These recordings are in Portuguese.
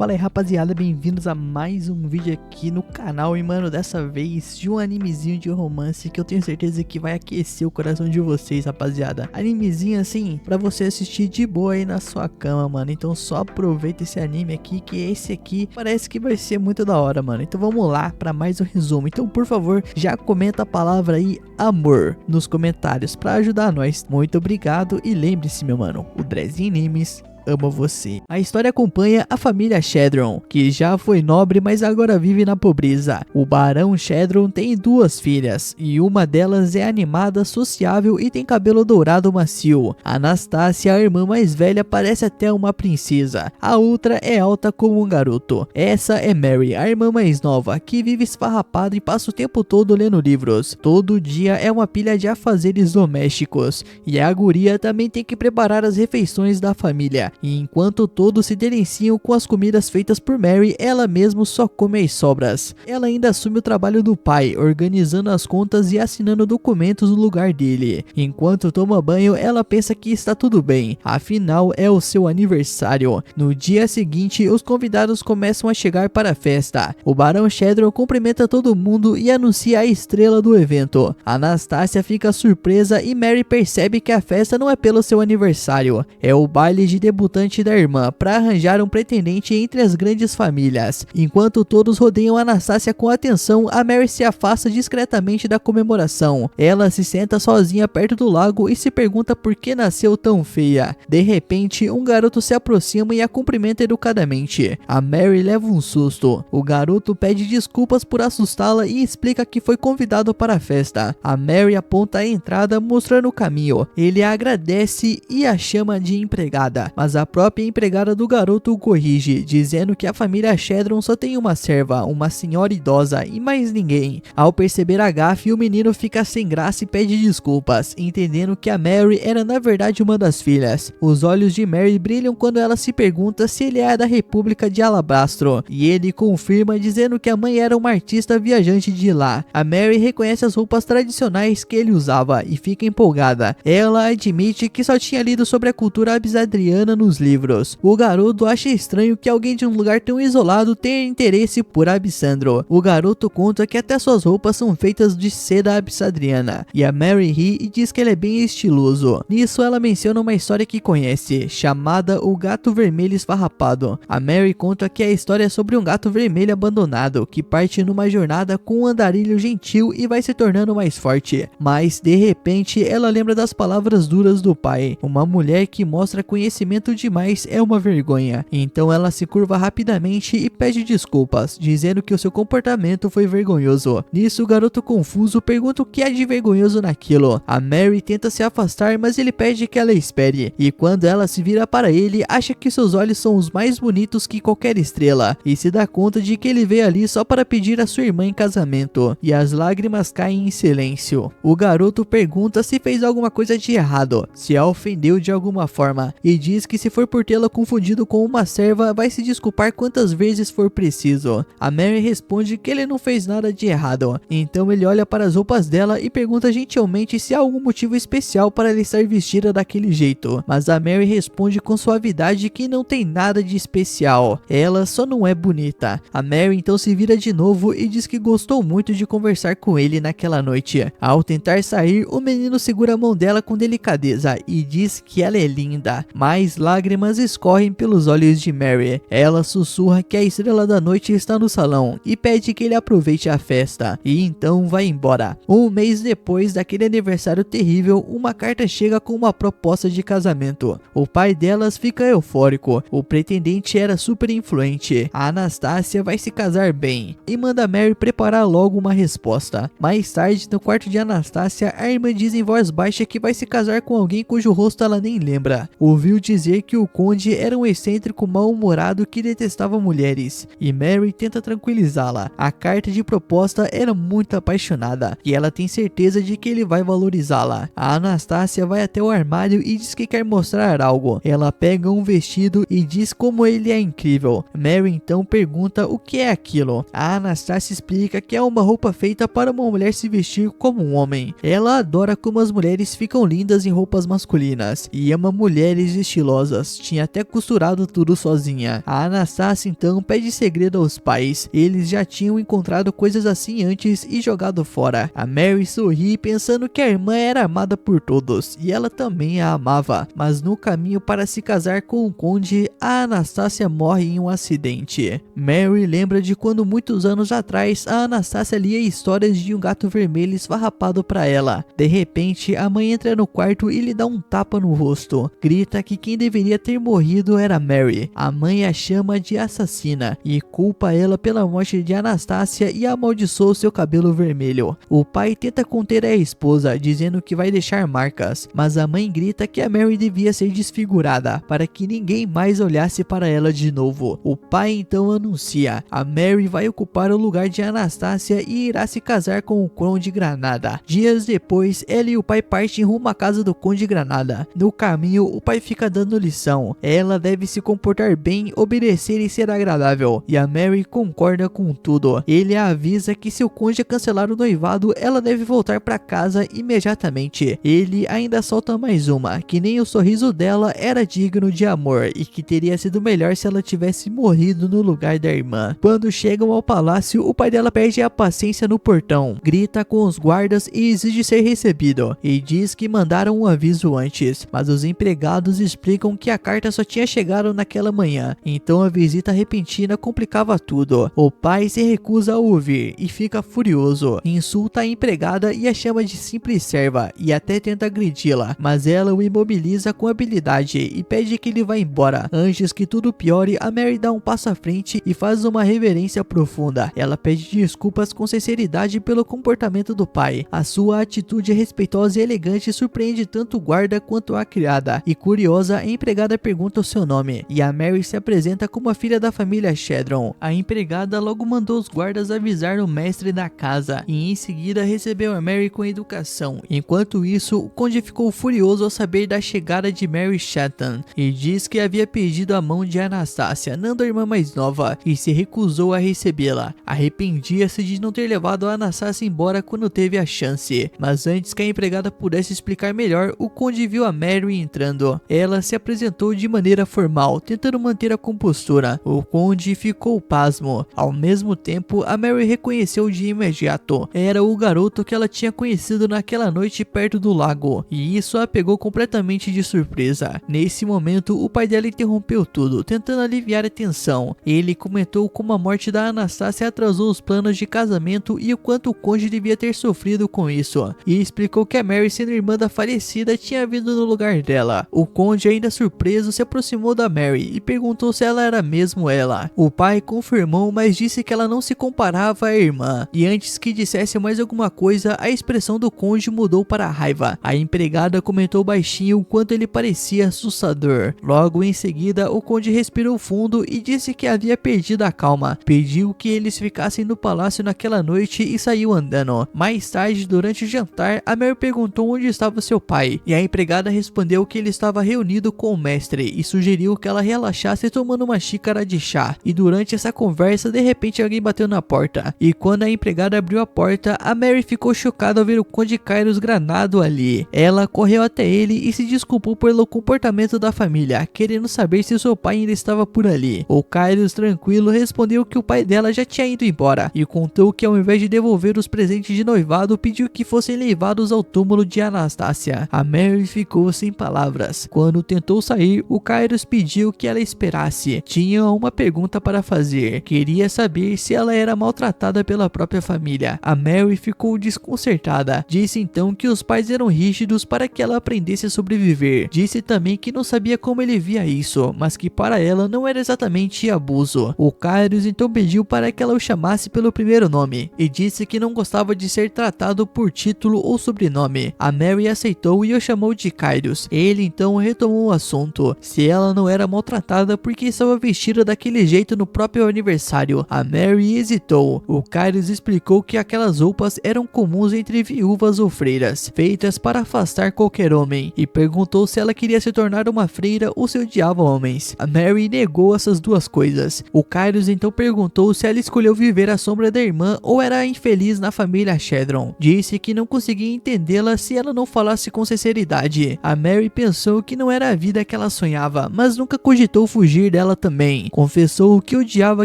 Fala aí rapaziada, bem-vindos a mais um vídeo aqui no canal. E mano, dessa vez de um animezinho de romance que eu tenho certeza que vai aquecer o coração de vocês, rapaziada. Animezinho assim, pra você assistir de boa aí na sua cama, mano. Então só aproveita esse anime aqui, que esse aqui parece que vai ser muito da hora, mano. Então vamos lá pra mais um resumo. Então por favor, já comenta a palavra aí, amor, nos comentários pra ajudar nós. Muito obrigado e lembre-se, meu mano, o Drezinho Animes ama você. A história acompanha a família Shedron, que já foi nobre, mas agora vive na pobreza. O barão Shedron tem duas filhas, e uma delas é animada, sociável e tem cabelo dourado macio. Anastácia, a irmã mais velha, parece até uma princesa. A outra é alta como um garoto. Essa é Mary, a irmã mais nova, que vive esfarrapada e passa o tempo todo lendo livros. Todo dia é uma pilha de afazeres domésticos, e a guria também tem que preparar as refeições da família. E enquanto todos se deliciam com as comidas feitas por Mary, ela mesma só come as sobras. Ela ainda assume o trabalho do pai, organizando as contas e assinando documentos no lugar dele. Enquanto toma banho, ela pensa que está tudo bem, afinal é o seu aniversário. No dia seguinte, os convidados começam a chegar para a festa. O barão Shedron cumprimenta todo mundo e anuncia a estrela do evento. Anastácia fica surpresa e Mary percebe que a festa não é pelo seu aniversário, é o baile de debutante da irmã, para arranjar um pretendente entre as grandes famílias. Enquanto todos rodeiam Anastácia com atenção, a Mary se afasta discretamente da comemoração. Ela se senta sozinha perto do lago e se pergunta por que nasceu tão feia. De repente, um garoto se aproxima e a cumprimenta educadamente. A Mary leva um susto. O garoto pede desculpas por assustá-la e explica que foi convidado para a festa. A Mary aponta a entrada, mostrando o caminho. Ele a agradece e a chama de empregada, mas a própria empregada do garoto o corrige, dizendo que a família Shedron só tem uma serva, uma senhora idosa e mais ninguém. Ao perceber a gafe, o menino fica sem graça e pede desculpas, entendendo que a Mary era na verdade uma das filhas. Os olhos de Mary brilham quando ela se pergunta se ele é da República de Alabastro, e ele confirma dizendo que a mãe era uma artista viajante de lá. A Mary reconhece as roupas tradicionais que ele usava e fica empolgada. Ela admite que só tinha lido sobre a cultura absadriana nos livros. O garoto acha estranho que alguém de um lugar tão isolado tenha interesse por Abissandro. O garoto conta que até suas roupas são feitas de seda absadriana, e a Mary ri e diz que ele é bem estiloso. Nisso ela menciona uma história que conhece, chamada O Gato Vermelho Esfarrapado. A Mary conta que a história é sobre um gato vermelho abandonado, que parte numa jornada com um andarilho gentil e vai se tornando mais forte. Mas, de repente, ela lembra das palavras duras do pai. Uma mulher que mostra conhecimento demais é uma vergonha. Então ela se curva rapidamente e pede desculpas, dizendo que o seu comportamento foi vergonhoso. Nisso, o garoto confuso pergunta o que há de vergonhoso naquilo. A Mary tenta se afastar, mas ele pede que ela espere. E quando ela se vira para ele, acha que seus olhos são os mais bonitos que qualquer estrela, e se dá conta de que ele veio ali só para pedir a sua irmã em casamento. E as lágrimas caem em silêncio. O garoto pergunta se fez alguma coisa de errado, se a ofendeu de alguma forma, e diz que se for por tê-la confundido com uma serva, vai se desculpar quantas vezes for preciso. A Mary responde que ele não fez nada de errado. Então ele olha para as roupas dela e pergunta gentilmente se há algum motivo especial para ela estar vestida daquele jeito. Mas a Mary responde com suavidade que não tem nada de especial. Ela só não é bonita. A Mary então se vira de novo e diz que gostou muito de conversar com ele naquela noite. Ao tentar sair, o menino segura a mão dela com delicadeza e diz que ela é linda. Mais lágrimas escorrem pelos olhos de Mary. Ela sussurra que a estrela da noite está no salão e pede que ele aproveite a festa, e então vai embora. Um mês depois daquele aniversário terrível, uma carta chega com uma proposta de casamento. O pai delas fica eufórico. O pretendente era super influente. A Anastácia vai se casar bem e manda Mary preparar logo uma resposta. Mais tarde, no quarto de Anastácia, a irmã diz em voz baixa que vai se casar com alguém cujo rosto ela nem lembra. Ouviu dizer que o conde era um excêntrico mal-humorado que detestava mulheres, e Mary tenta tranquilizá-la. A carta de proposta era muito apaixonada, e ela tem certeza de que ele vai valorizá-la. A Anastácia vai até o armário e diz que quer mostrar algo. Ela pega um vestido e diz como ele é incrível. Mary então pergunta o que é aquilo. A Anastácia explica que é uma roupa feita para uma mulher se vestir como um homem. Ela adora como as mulheres ficam lindas em roupas masculinas, e ama mulheres estilosas maravilhosas, tinha até costurado tudo sozinha. A Anastasia então pede segredo aos pais, eles já tinham encontrado coisas assim antes e jogado fora. A Mary sorri pensando que a irmã era amada por todos e ela também a amava, mas no caminho para se casar com o conde, a Anastasia morre em um acidente. Mary lembra de quando muitos anos atrás a Anastasia lia histórias de um gato vermelho esfarrapado para ela. De repente, a mãe entra no quarto e lhe dá um tapa no rosto. Grita que quem deveria ter morrido era Mary. A mãe a chama de assassina e culpa ela pela morte de Anastasia e amaldiçoa seu cabelo vermelho. O pai tenta conter a esposa, dizendo que vai deixar marcas, mas a mãe grita que a Mary devia ser desfigurada para que ninguém mais olhasse para ela de novo. O pai então anuncia: a Mary vai ocupar o lugar de Anastasia e irá se casar com o Conde Granada. Dias depois, ela e o pai partem rumo à casa do Conde Granada. No caminho, o pai fica dando lição. Ela deve se comportar bem, obedecer e ser agradável. E a Mary concorda com tudo. Ele a avisa que se o conde cancelar o noivado, ela deve voltar para casa imediatamente. Ele ainda solta mais uma, que nem o sorriso dela era digno de amor e que teria sido melhor se ela tivesse morrido no lugar da irmã. Quando chegam ao palácio, o pai dela perde a paciência no portão, grita com os guardas e exige ser recebido, e diz que mandaram um aviso antes, mas os empregados explicam que a carta só tinha chegado naquela manhã, então a visita repentina complicava tudo. O pai se recusa a ouvir e fica furioso, insulta a empregada e a chama de simples serva e até tenta agredi-la, mas ela o imobiliza com habilidade e pede que ele vá embora. Antes que tudo piore, a Mary dá um passo à frente e faz uma reverência profunda. Ela pede desculpas com sinceridade pelo comportamento do pai. A sua atitude respeitosa e elegante surpreende tanto o guarda quanto a criada, e curiosa, a empregada pergunta o seu nome, e a Mary se apresenta como a filha da família Shedron. A empregada logo mandou os guardas avisar o mestre da casa, e em seguida recebeu a Mary com educação. Enquanto isso, o conde ficou furioso ao saber da chegada de Mary Shatton, e diz que havia pedido a mão de Anastasia, Nando a irmã mais nova, e se recusou a recebê-la. Arrependia-se de não ter levado a Anastasia embora quando teve a chance, mas antes que a empregada pudesse explicar melhor, o conde viu a Mary entrando. Ela se apresentou de maneira formal, tentando manter a compostura. O conde ficou pasmo. Ao mesmo tempo, a Mary reconheceu de imediato. Era o garoto que ela tinha conhecido naquela noite perto do lago, e isso a pegou completamente de surpresa. Nesse momento, o pai dela interrompeu tudo, tentando aliviar a tensão. Ele comentou como a morte da Anastasia atrasou os planos de casamento e o quanto o conde devia ter sofrido com isso, e explicou que a Mary, sendo irmã da falecida, tinha vindo no lugar dela. O conde, ainda surpreso, se aproximou da Mary e perguntou se ela era mesmo ela. O pai confirmou, mas disse que ela não se comparava à irmã, e antes que dissesse mais alguma coisa, a expressão do conde mudou para raiva. A empregada comentou baixinho o quanto ele parecia assustador. Logo em seguida, o conde respirou fundo e disse que havia perdido a calma. Pediu que eles ficassem no palácio naquela noite e saiu andando. Mais tarde, durante o jantar, a Mary perguntou onde estava seu pai, e a empregada respondeu que ele estava reunido com o mestre e sugeriu que ela relaxasse tomando uma xícara de chá. E durante essa conversa, de repente alguém bateu na porta, e quando a empregada abriu a porta, a Mary ficou chocada ao ver o conde Kairos Granado ali. Ela correu até ele e se desculpou pelo comportamento da família, querendo saber se seu pai ainda estava por ali. O Kairos, tranquilo, respondeu que o pai dela já tinha ido embora e contou que ao invés de devolver os presentes de noivado, pediu que fossem levados ao túmulo de Anastasia. A Mary ficou sem palavras. Quando tentou sair, o Kairos pediu que ela esperasse. Tinha uma pergunta para fazer. Queria saber se ela era maltratada pela própria família. A Mary ficou desconcertada. Disse então que os pais eram rígidos para que ela aprendesse a sobreviver. Disse também que não sabia como ele via isso, mas que para ela não era exatamente abuso. O Kairos então pediu para que ela o chamasse pelo primeiro nome e disse que não gostava de ser tratado por título ou sobrenome. A Mary aceitou e o chamou de Kairos. Ele então retomou o assunto. Se ela não era maltratada porque estava vestida daquele jeito no próprio aniversário. A Mary hesitou. O Kairos explicou que aquelas roupas eram comuns entre viúvas ou freiras, feitas para afastar qualquer homem, e perguntou se ela queria se tornar uma freira ou se odiava homens. A Mary negou essas duas coisas. O Kairos então perguntou se ela escolheu viver à sombra da irmã ou era infeliz na família Shedron. Disse que não conseguia entendê-la se ela não falasse com sinceridade. A Mary pensou que não era a vida vida que ela sonhava, mas nunca cogitou fugir dela também. Confessou que odiava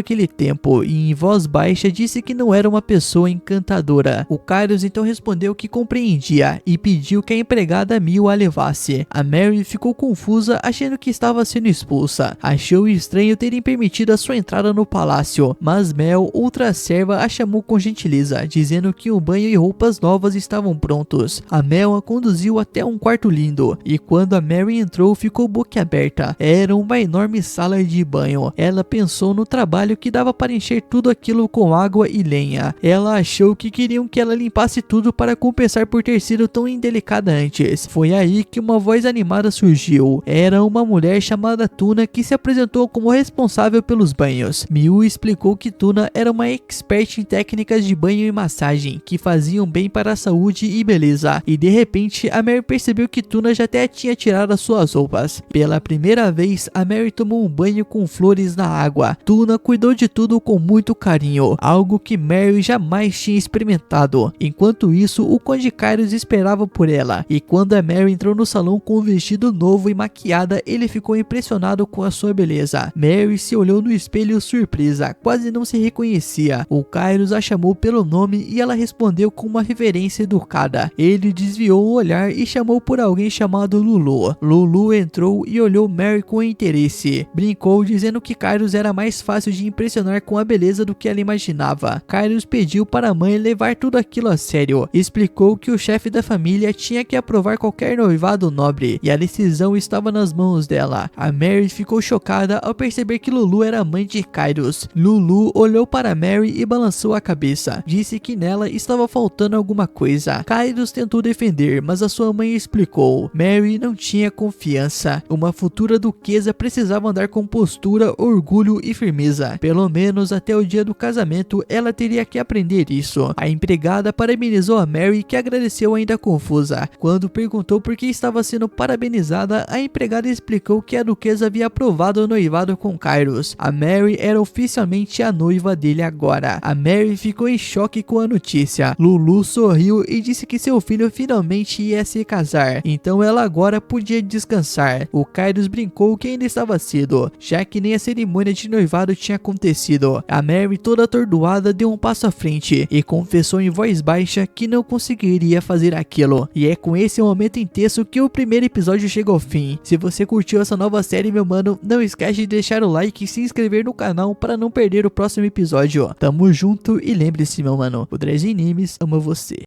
aquele tempo e em voz baixa disse que não era uma pessoa encantadora. O Kairos então respondeu que compreendia e pediu que a empregada Mil a levasse. A Mary ficou confusa, achando que estava sendo expulsa. Achou estranho terem permitido a sua entrada no palácio, mas Mel, outra serva, a chamou com gentileza, dizendo que o banho e roupas novas estavam prontos. A Mel a conduziu até um quarto lindo, e quando a Mary entrou ficou boquiaberta. Era uma enorme sala de banho. Ela pensou no trabalho que dava para encher tudo aquilo com água e lenha. Ela achou que queriam que ela limpasse tudo para compensar por ter sido tão indelicada antes. Foi aí que uma voz animada surgiu. Era uma mulher chamada Tuna que se apresentou como responsável pelos banhos. Miu explicou que Tuna era uma expert em técnicas de banho e massagem que faziam bem para a saúde e beleza. E de repente a Mary percebeu que Tuna já até tinha tirado as suas roupas. Pela primeira vez a Mary tomou um banho com flores na água. Tuna cuidou de tudo com muito carinho, algo que Mary jamais tinha experimentado. Enquanto isso, o Conde Kairos esperava por ela, e quando a Mary entrou no salão com um vestido novo e maquiada, ele ficou impressionado com a sua beleza. Mary se olhou no espelho surpresa, quase não se reconhecia. O Kairos a chamou pelo nome e ela respondeu com uma reverência educada. Ele desviou o olhar e chamou por alguém chamado Lulu. Lulu entrou e olhou Mary com interesse. Brincou dizendo que Kairos era mais fácil de impressionar com a beleza do que ela imaginava. Kairos pediu para a mãe levar tudo aquilo a sério. Explicou que o chefe da família tinha que aprovar qualquer noivado nobre e a decisão estava nas mãos dela. A Mary ficou chocada ao perceber que Lulu era a mãe de Kairos. Lulu olhou para Mary e balançou a cabeça. Disse que nela estava faltando alguma coisa. Kairos tentou defender, mas a sua mãe explicou. Mary não tinha confiança. Uma futura duquesa precisava andar com postura, orgulho e firmeza. Pelo menos até o dia do casamento ela teria que aprender isso. A empregada parabenizou a Mary, que agradeceu ainda confusa. Quando perguntou por que estava sendo parabenizada, a empregada explicou que a duquesa havia aprovado o noivado com Kairos. A Mary era oficialmente a noiva dele agora. A Mary ficou em choque com a notícia. Lulu sorriu e disse que seu filho finalmente ia se casar, então ela agora podia descansar. O Kairos brincou que ainda estava cedo, já que nem a cerimônia de noivado tinha acontecido. A Mary, toda atordoada, deu um passo à frente e confessou em voz baixa que não conseguiria fazer aquilo. E é com esse momento intenso que o primeiro episódio chega ao fim. Se você curtiu essa nova série, meu mano, não esquece de deixar o like e se inscrever no canal para não perder o próximo episódio. Tamo junto e lembre-se, meu mano, o Drezinho Animes ama você.